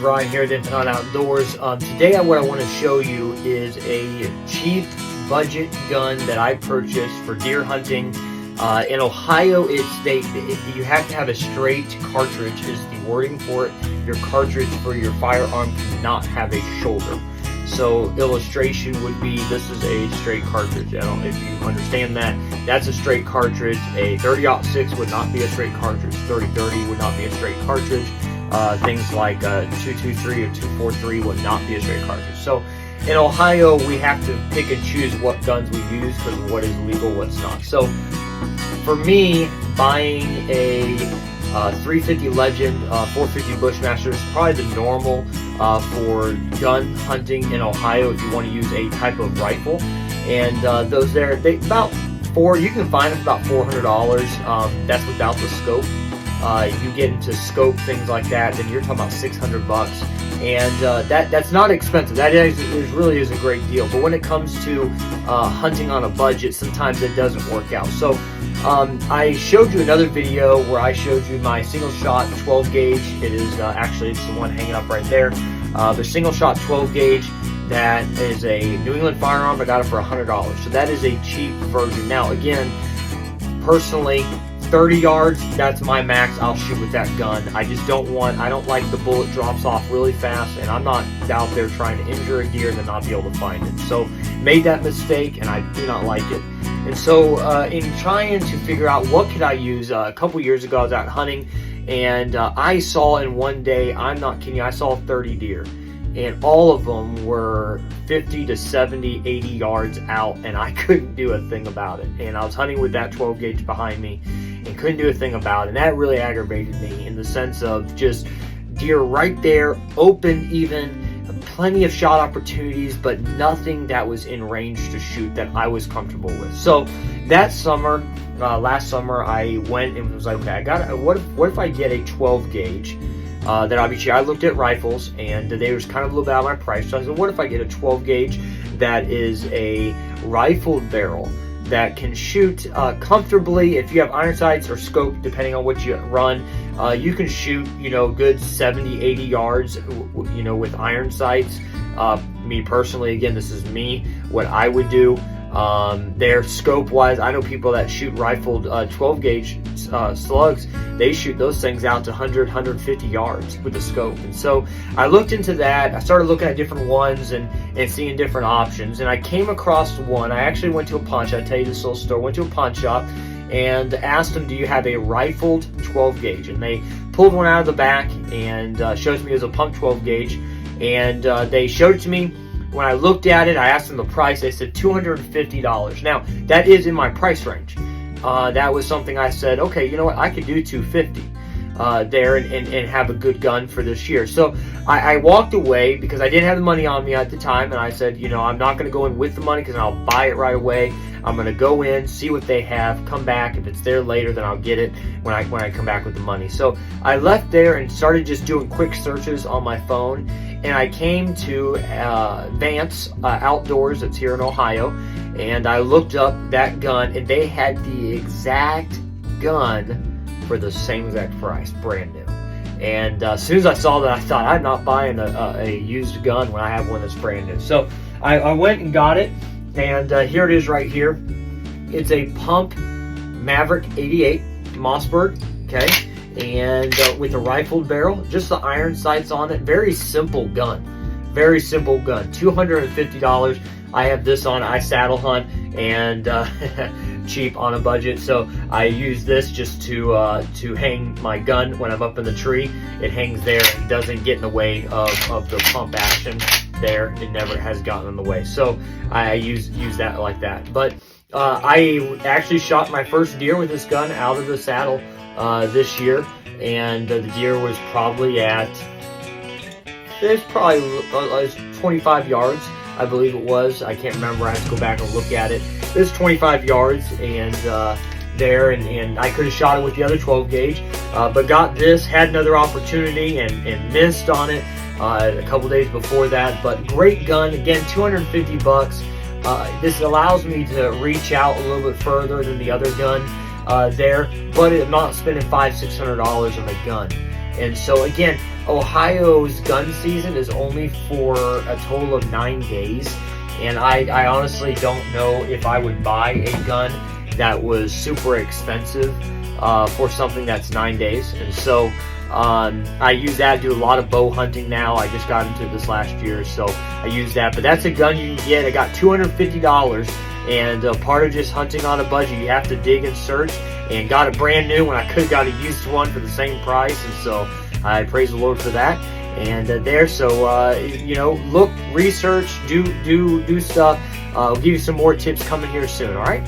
Brian here at Infinite Hunt Outdoors. Today what I want to show you is a cheap budget gun that I purchased for deer hunting. In Ohio, you have to have a straight cartridge is the wording for it. Your cartridge for your firearm cannot have a shoulder. So illustration would be, this is a straight cartridge. I don't know if you understand that. That's a straight cartridge. A 30-06 would not be a straight cartridge. 30-30 would not be a straight cartridge. Things like 223 or 243 would not be a straight cartridge. So in Ohio, we have to pick and choose what guns we use because what is legal, what's not. So for me, buying a 350 Legend, 450 Bushmaster is probably the normal for gun hunting in Ohio if you want to use a type of rifle. And those there, you can find them about $400. That's without the scope. You get into scope, things like that, then you're talking about $600. And that's not expensive. That really is a great deal. But when it comes to hunting on a budget, sometimes it doesn't work out. So I showed you another video where I showed you my single shot 12 gauge. It is actually, it's the one hanging up right there. The single shot 12 gauge, that is a New England firearm. I got it for $100. So that is a cheap version. Now again, personally, 30 yards, that's my max I'll shoot with that gun. I don't like the bullet drops off really fast, and I'm not out there trying to injure a deer and then not be able to find it. So made that mistake, and I do not like it. And so in trying to figure out what could I use, a couple years ago I was out hunting, and I saw in one day, I'm not kidding you, I saw 30 deer. And all of them were 50 to 70, 80 yards out, and I couldn't do a thing about it. And I was hunting with that 12 gauge behind me and couldn't do a thing about it. And that really aggravated me in the sense of just deer right there, open even, plenty of shot opportunities, but nothing that was in range to shoot that I was comfortable with. So that summer, last summer, I went and was like, okay, what if I get a 12 gauge? That obviously I looked at rifles and they was kind of a little bit out of my price. So I said, what if I get a 12 gauge that is a rifled barrel that can shoot comfortably? If you have iron sights or scope, depending on what you run, you can shoot, good 70, 80 yards, with iron sights. Me personally, again, this is me, what I would do. Their scope wise, I know people that shoot rifled 12 gauge slugs. They shoot those things out to 100, 150 yards with the scope. And so I looked into that. I started looking at different ones and seeing different options. And I came across one. I actually went to a pawn shop. I'll tell you this little story. Went to a pawn shop and asked them, do you have a rifled 12 gauge? And they pulled one out of the back and shows me it was a pump 12 gauge. And they showed it to me. When I looked at it, I asked them the price. They said $250. Now, that is in my price range. That was something I said, okay, you know what? I could do $250 there and have a good gun for this year. So I walked away because I didn't have the money on me at the time. And I said, I'm not going to go in with the money because I'll buy it right away. I'm going to go in, see what they have, come back. If it's there later, then I'll get it when I come back with the money. So I left there and started just doing quick searches on my phone. And I came to Vance Outdoors, that's here in Ohio, and I looked up that gun, and they had the exact gun for the same exact price, brand new. And as soon as I saw that, I thought, I'm not buying a used gun when I have one that's brand new. So I went and got it, and here it is right here. It's a pump Maverick 88 Mossberg, okay? And with a rifled barrel, just the iron sights on it. Very simple gun. Very simple gun. $250. I have this on. I saddle hunt and cheap on a budget. So I use this just to hang my gun when I'm up in the tree. It hangs there and doesn't get in the way of the pump action there. It never has gotten in the way. So I use that like that. But I actually shot my first deer with this gun out of the saddle this year, and the deer was probably at, it's probably 25 yards, I believe it was. I can't remember. I have to go back and look at it. It was 25 yards, and there, and I could have shot it with the other 12 gauge, but got this, had another opportunity, and missed on it a couple days before that. But great gun, again, $250. This allows me to reach out a little bit further than the other gun there, but I'm not spending $500-600 on a gun. And so again, Ohio's gun season is only for a total of 9 days. And I honestly don't know if I would buy a gun that was super expensive for something that's 9 days. And so I use that to do a lot of bow hunting now. I just got into this last year, so I use that. But that's a gun you can get. I got $250, and part of just hunting on a budget, you have to dig and search, and got it brand new when I could have got a used one for the same price. And so I praise the Lord for that. And you know, look, research, do stuff. I'll give you some more tips coming here soon. All right.